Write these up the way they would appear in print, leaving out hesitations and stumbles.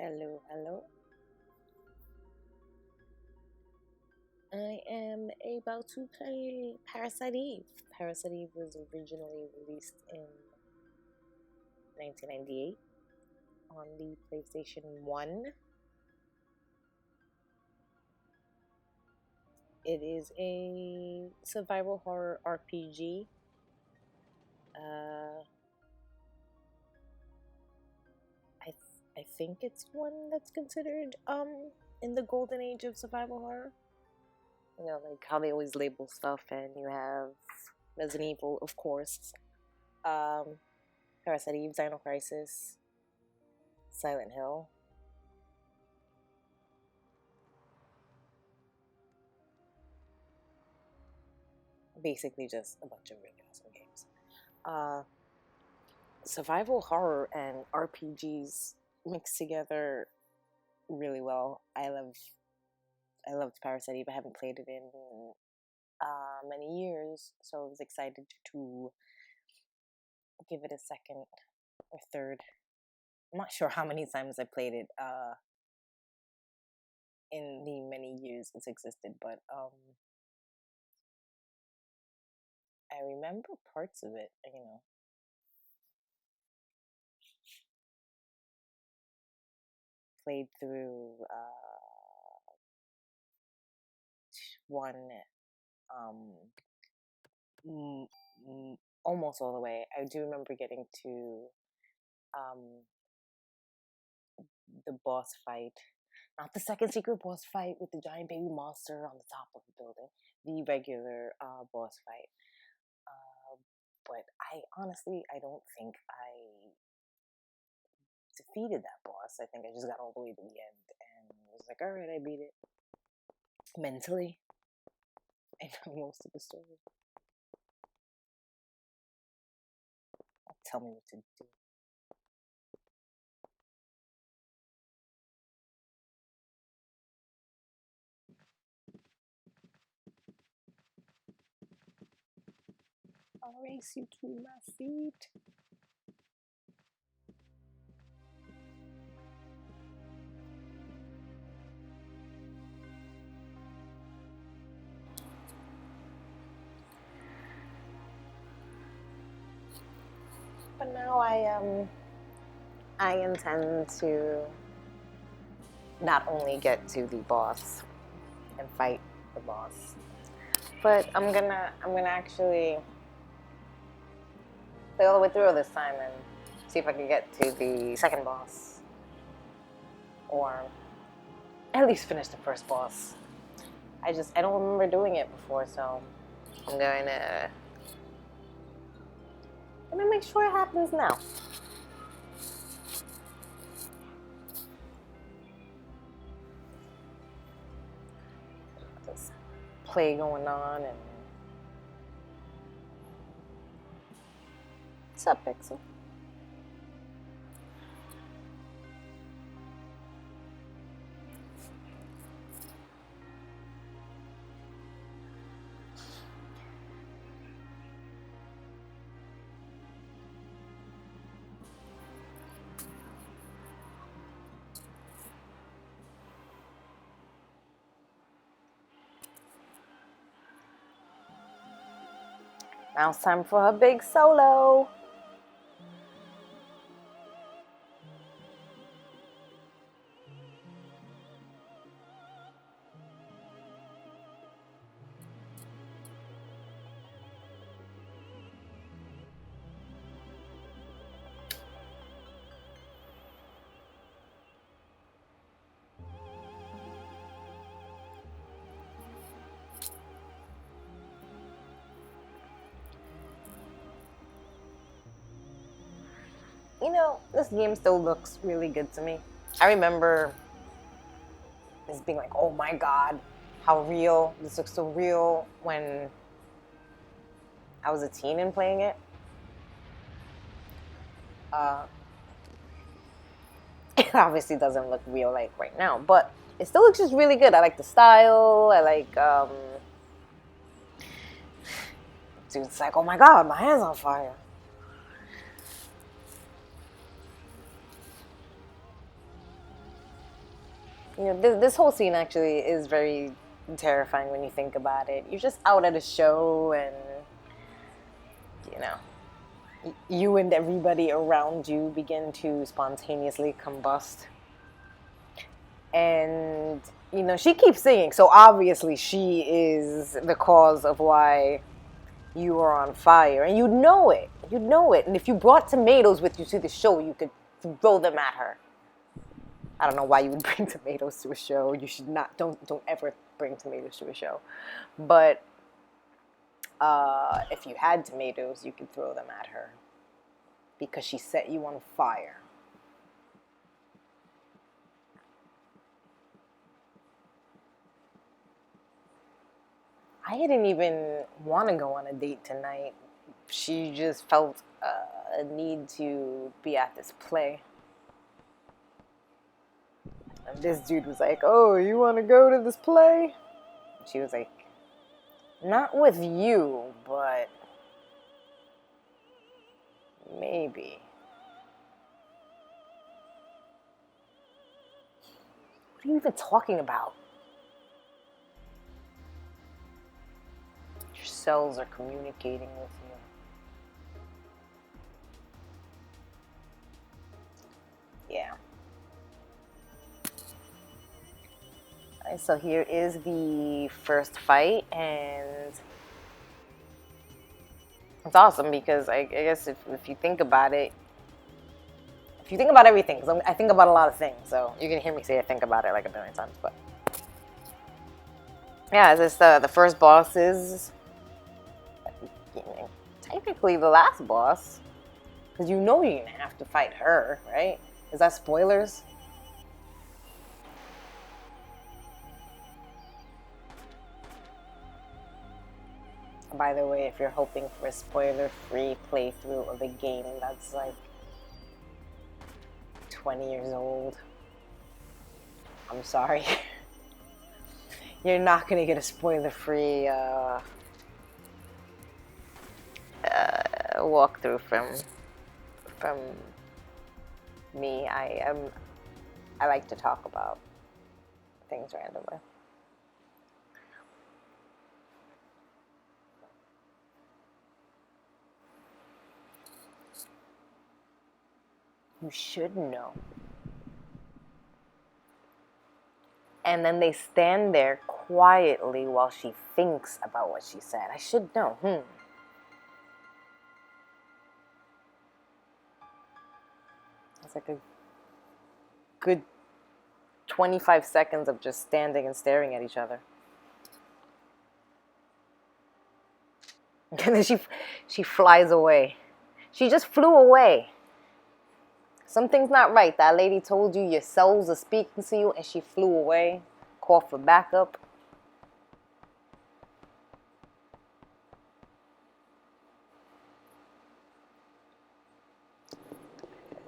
Hello, hello. I am about to play Parasite Eve. Parasite Eve was originally released in 1998 on the PlayStation 1. It is a survival horror RPG. Uh, I think it's one that's considered in the golden age of survival horror. You know, like how they always label stuff, and you have Resident Evil, of course, um, Parasite Eve, Dino Crisis, Silent Hill. Basically, just a bunch of really awesome games. Uh, Survival horror and RPGs mixed together really well. I loved Parasite Eve. I haven't played it in many years, so I was excited to give it a second or third. I'm not sure how many times I played it in the many years it's existed, but I remember parts of it. Played through one um, almost all the way. I do remember getting to um, the boss fight, not the second secret boss fight with the giant baby monster on the top of the building, the regular boss fight. But I don't think I defeated that boss. I think I just got all the way to the end and was like, all right, I beat it. Mentally, I know most of the story. Tell me what to do. I'll race you to my feet. But now I intend to not only get to the boss and fight the boss, but I'm gonna actually play all the way through this time and see if I can get to the second boss, or at least finish the first boss. I don't remember doing it before, so I'm gonna make sure it happens now. This play going on, and what's up, Pixel? Now it's time for her big solo. You know, this game still looks really good to me. I remember this being like, oh my god, how real. This looks so real when I was a teen and playing it. Uh, it obviously doesn't look real like right now, but it still looks just really good. I like the style. I like, dude, it's like, oh my god, my hand's on fire. This whole scene actually is very terrifying when you think about it. You're just out at a show, and you know, you and everybody around you begin to spontaneously combust. And, she keeps singing, so obviously she is the cause of why you are on fire. And you know it. You know it. And if you brought tomatoes with you to the show, you could throw them at her. I don't know why you would bring tomatoes to a show. You should not. Don't ever bring tomatoes to a show. But if you had tomatoes, you could throw them at her because she set you on fire. I didn't even want to go on a date tonight. She just felt a need to be at this play. And this dude was like, "Oh, you want to go to this play?" She was like, "Not with you, but maybe." What are you even talking about? Your cells are communicating with you. Yeah. Alright, so here is the first fight, and it's awesome because I guess if you think about it, if you think about everything, because I think about a lot of things, so you're gonna hear me say I think about it like a billion times. But yeah, this the first boss is technically the last boss, because you're gonna have to fight her, right? Is that spoilers? By the way, if you're hoping for a spoiler-free playthrough of a game that's like 20 years old, I'm sorry. You're not gonna get a spoiler-free walkthrough from me. I like to talk about things randomly. You should know. And then they stand there quietly while she thinks about what she said. I should know. It's like a good 25 seconds of just standing and staring at each other. And then she flies away. She just flew away. Something's not right. That lady told you your cells are speaking to you, and she flew away. Call for backup.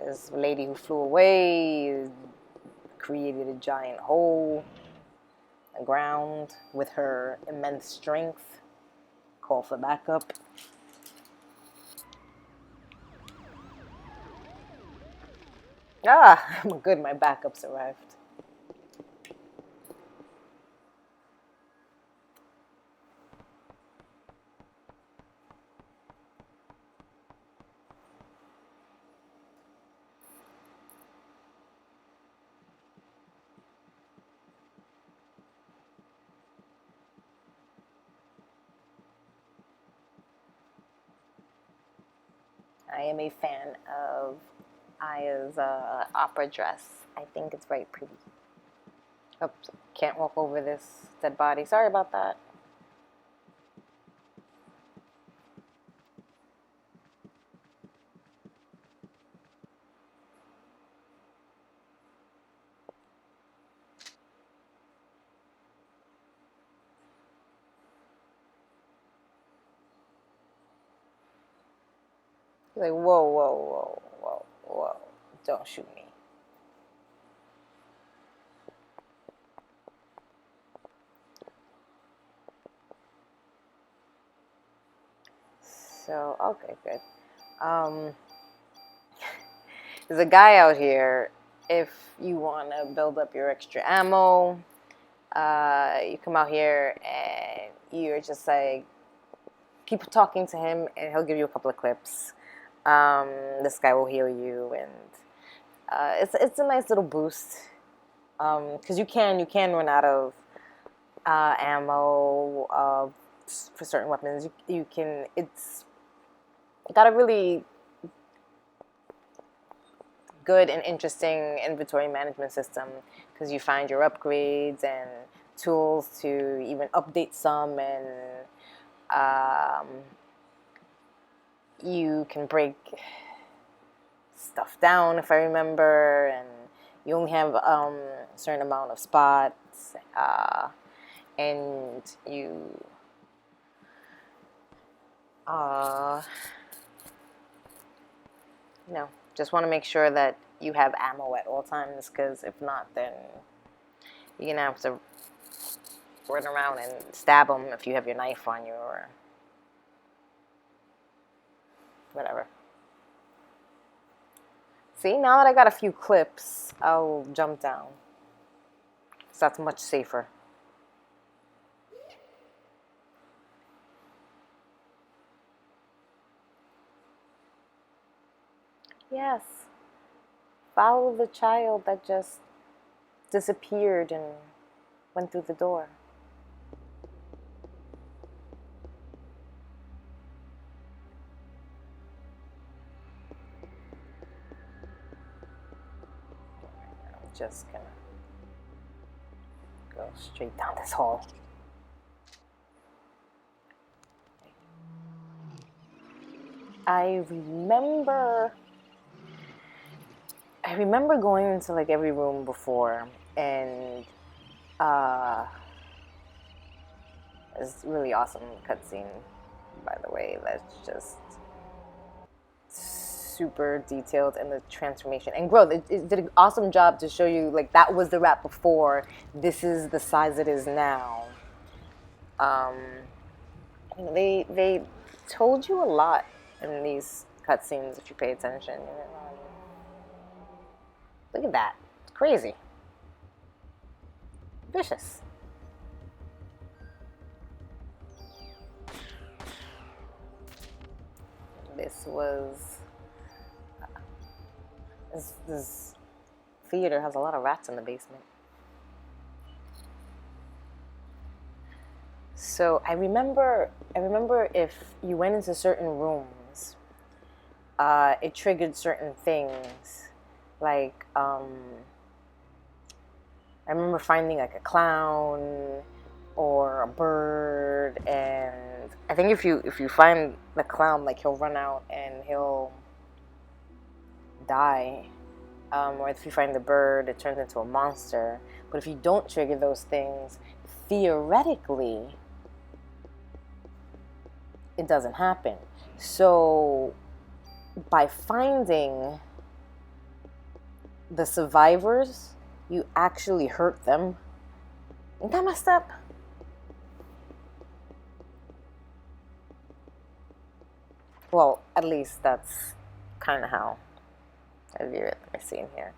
This lady who flew away created a giant hole in the ground with her immense strength. Call for backup. Ah, I'm good. My backups arrived. I am a fan of Aya's opera dress. I think it's very pretty. Oops, can't walk over this dead body. Sorry about that. He's like, whoa, whoa, whoa, whoa, whoa. Don't shoot me. So, okay, good. There's a guy out here if you want to build up your extra ammo, you come out here and you're just like, keep talking to him and he'll give you a couple of clips. This guy will heal you, and it's a nice little boost, because you can run out of ammo for certain weapons. You can, it's got a really good and interesting inventory management system, because you find your upgrades and tools to even update some, and um, you can break stuff down, if I remember, and you only have a certain amount of spots, and uh, you know, just want to make sure that you have ammo at all times, because if not, then you're gonna have to run around and stab them if you have your knife on you or whatever. See, now that I got a few clips, I'll jump down. So that's much safer. Yes. Follow the child that just disappeared and went through the door. I'm just gonna go straight down this hall. I remember going into like every room before, and it's really awesome cutscene, by the way. That's just super detailed in the transformation and growth. It did an awesome job to show you, like, that was the rat before, this is the size it is now. Um, they told you a lot in these cutscenes if you pay attention. Look at that. It's crazy. Vicious. This theater has a lot of rats in the basement. So I remember if you went into certain rooms, it triggered certain things. Like, I remember finding like a clown or a bird, and I think if you find the clown, like, he'll run out and he'll die. Or if you find the bird, it turns into a monster. But if you don't trigger those things, theoretically, it doesn't happen. So by finding the survivors, you actually hurt them. Ain't that messed up? Well, at least that's kind of how I view it. Let me see in here.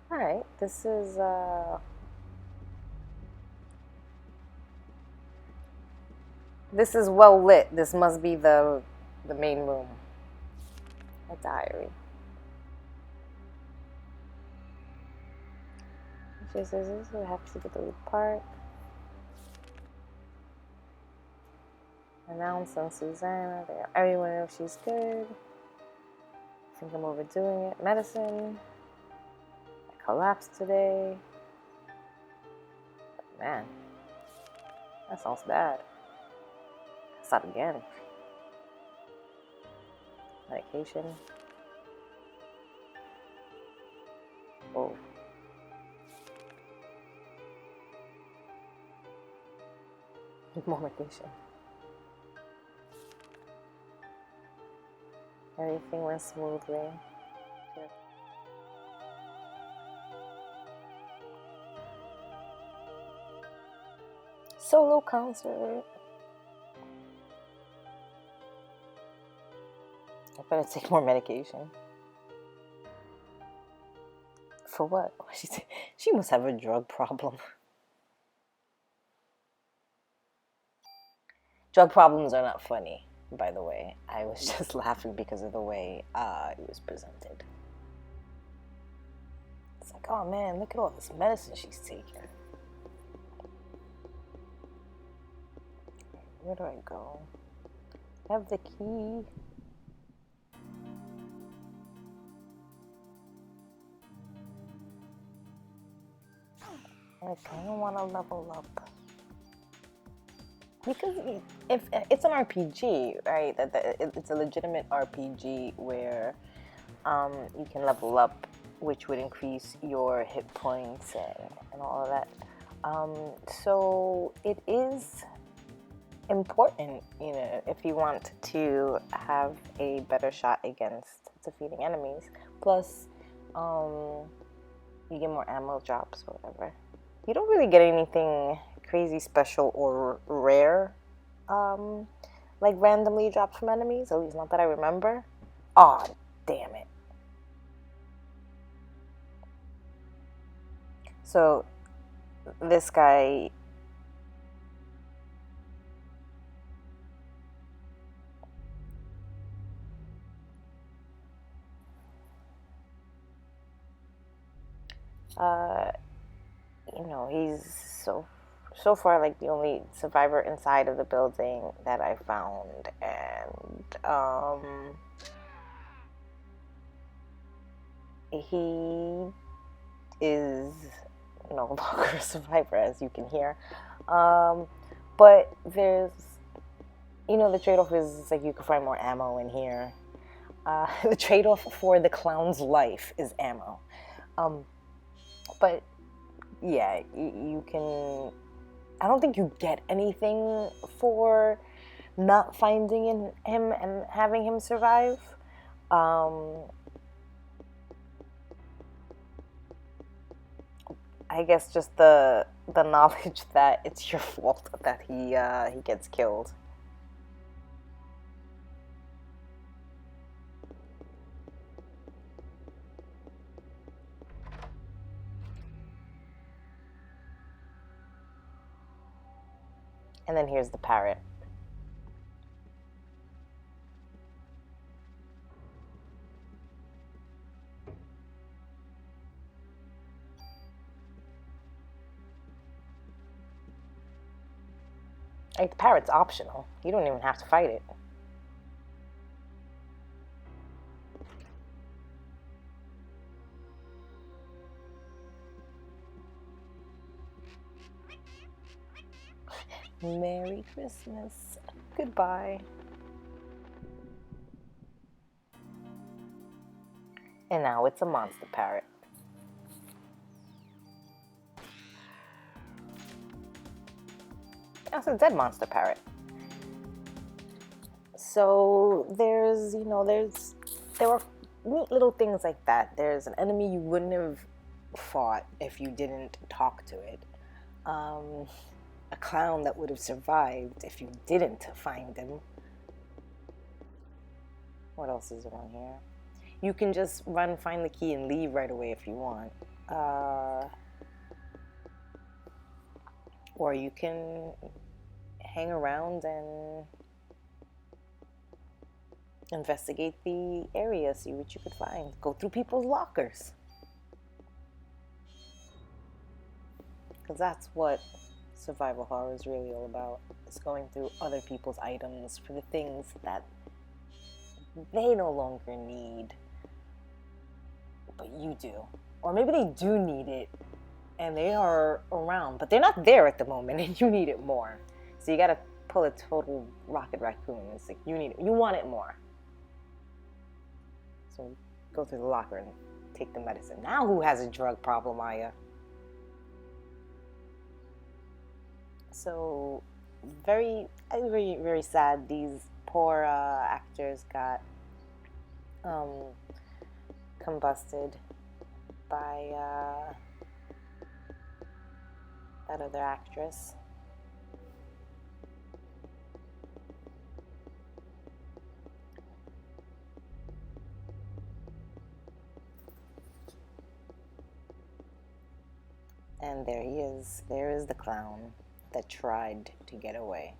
All right, this is well lit. This must be the main room. A diary. She says this is happy to get the park. Announce on Susanna. Everyone knows she's good. I think I'm overdoing it. Medicine. I collapsed today. But man, that sounds bad. Stop again. Medication. Oh. More medication. Everything went smoothly. Solo concert. I better take more medication. For what? She must have a drug problem. Drug problems are not funny, by the way. I was just laughing because of the way it was presented. It's like, oh man, look at all this medicine she's taking. Where do I go? I have the key. I kind of want to level up. Because if it's an RPG, right? It's a legitimate RPG where you can level up, which would increase your hit points and all of that. So it is important, if you want to have a better shot against defeating enemies. Plus, you get more ammo drops or whatever. You don't really get anything crazy special or rare, like randomly dropped from enemies, at least not that I remember. Aw, oh, damn it. So, this guy... he's so far like the only survivor inside of the building that I found, and he is no longer a survivor, as you can hear. But there's, the trade-off is like you can find more ammo in here. The trade-off for the clown's life is ammo. But yeah, you can... I don't think you get anything for not finding him and having him survive. I guess just the knowledge that it's your fault that he gets killed. And then here's the parrot. Like, the parrot's optional. You don't even have to fight it. Merry Christmas. Goodbye. And now it's a monster parrot. That's a dead monster parrot. So there's, there were neat little things like that. There's an enemy you wouldn't have fought if you didn't talk to it. A clown that would have survived if you didn't find him. What else is around here? You can just run, find the key, and leave right away if you want. Or you can hang around and investigate the area, see what you could find. Go through people's lockers. Because that's what survival horror is really all about. It's going through other people's items for the things that they no longer need, but you do. Or maybe they do need it and they are around, but they're not there at the moment and you need it more. So you gotta pull a total Rocket Raccoon. It's like you need it, you want it more. So go through the locker and take the medicine. Now who has a drug problem, Aya? So very, very, very sad. These poor actors got combusted by that other actress. And there he is. There is the clown that tried to get away.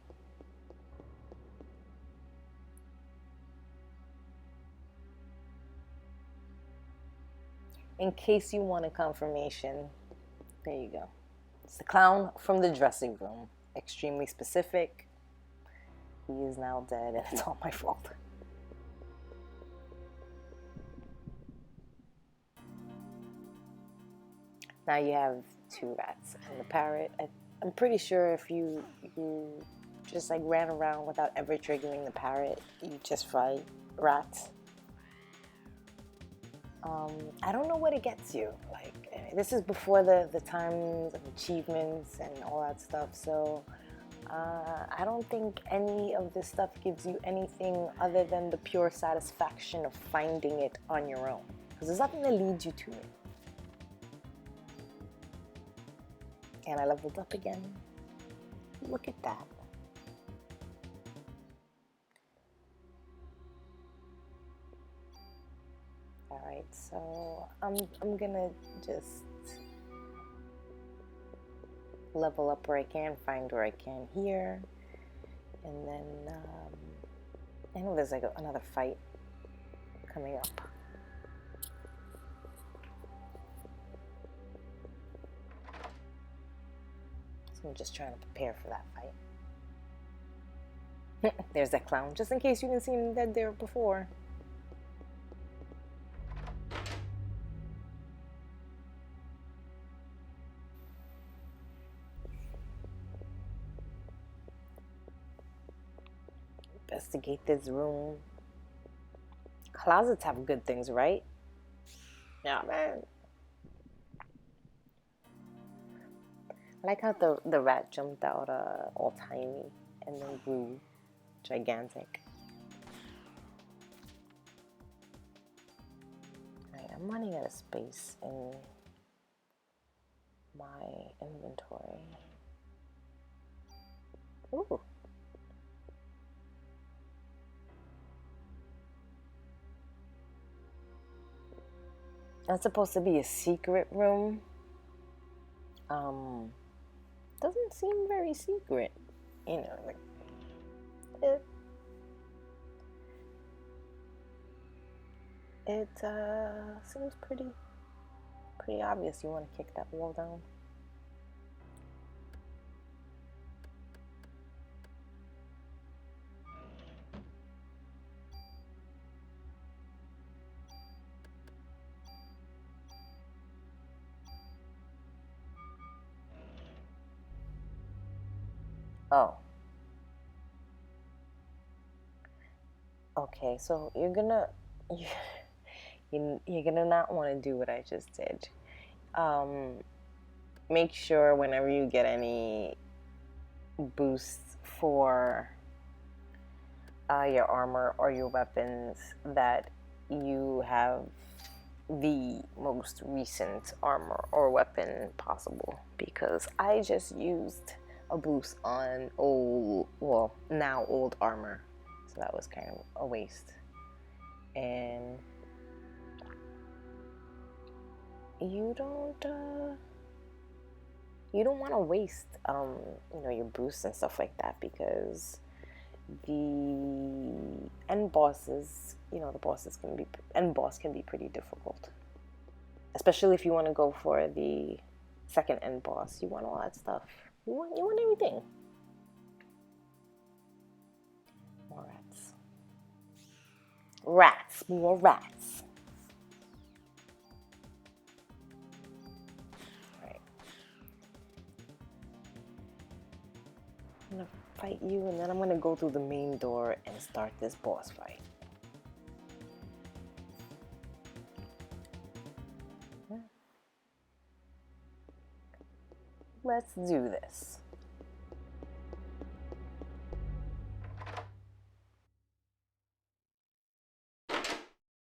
In case you want a confirmation, there you go. It's the clown from the dressing room. Extremely specific. He is now dead, and it's all my fault. Now you have two rats and the parrot. I'm pretty sure if you just like ran around without ever triggering the parrot, you just fight rats. I don't know what it gets you. Like, this is before the times of achievements and all that stuff. So I don't think any of this stuff gives you anything other than the pure satisfaction of finding it on your own. Because there's nothing that leads you to it. And I leveled up again. Look at that. Alright, so I'm gonna just level up where I can, find where I can here. And then I know there's like another fight coming up. So I'm just trying to prepare for that fight. There's that clown, just in case you didn't see him dead there before. Investigate this room. Closets have good things, right? Yeah, man. I like how the rat jumped out all tiny and then grew gigantic. Alright, I'm running out of space in my inventory. Ooh. That's supposed to be a secret room. Doesn't seem very secret, you know. Like it seems pretty obvious. You want to kick that wall down. Oh. Okay, so you're gonna not want to do what I just did. Make sure whenever you get any boosts for your armor or your weapons that you have the most recent armor or weapon possible, because I just used a boost on now old armor, so that was kind of a waste. And you don't want to waste your boosts and stuff like that, because the end bosses, the bosses end boss can be pretty difficult, especially if you want to go for the second end boss. You want all that stuff. You want everything. More rats. More rats. Alright. I'm gonna fight you, and then I'm gonna go through the main door and start this boss fight. Let's do this.